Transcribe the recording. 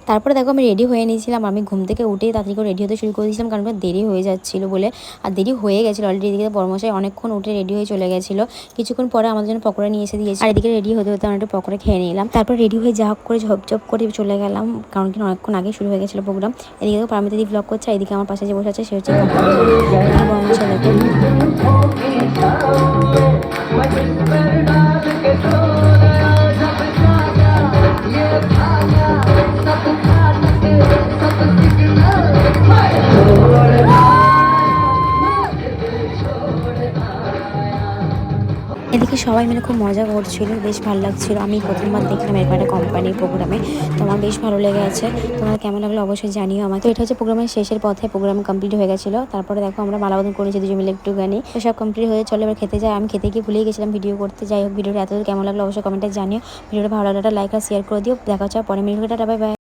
তারপরে দেখো আমি রেডি হয়ে নিয়েছিলাম। আমি ঘুম থেকে উঠেই তাড়াতাড়ি করে রেডি হতে শুরু করে দিয়েছিলাম, কারণ দেরি হয়ে যাচ্ছিলো বলে। আর দেরি হয়ে গেছিলো অলরেডি। এদিকে বড়মশাই অনেকক্ষণ উঠে রেডি হয়ে চলে গেছিলো। কিছুক্ষণ পরে আমাদের জন্য পকোড়া নিয়ে এসে দিয়েছে। আর এদিকে রেডি হতে হতে আমরা একটু পকোড়া খেয়ে নিলাম। তারপর রেডি হয়ে যা হোক করে ঝপঝপ করে চলে গেলাম, কারণ কি অনেকক্ষণ আগে শুরু হয়ে গেছিলো প্রোগ্রাম। এদিকে তো পারমিতা দি ব্লগ করছে, এদিকে আমার পাশে যে বসে আছে সে হচ্ছে বড়মশাই দেখো। এদিকে সবাই মিলে খুব মজা করছিল, বেশ ভালো লাগছিল। আমি প্রথমবার দেখলাম এরকম একটা কোম্পানির প্রোগ্রামে, তো আমার বেশ ভালো লেগে আছে। তোমার কেমন লাগলো অবশ্যই জানিও আমাকে। তো এটা হচ্ছে প্রোগ্রামের শেষের পথে, প্রোগ্রাম কমপ্লিট হয়ে গেছিলো। তারপরে দেখো আমরা মালাবদল করেছি দুজন মিলে একটুখানি। তো সব কমপ্লিট হয়ে চলে এবার খেতে যাই। আমি খেতে গিয়ে ভুলেই গেছিলাম ভিডিও করতে। যাই হোক, ভিডিওটা এতদূর কেমন লাগলো অবশ্যই কমেন্টে জানিও। ভিডিওটা ভালো লাগলে লাইক আর শেয়ার করে দিও। দেখা হচ্ছে পরে ভিডিওটা, বাই বাই।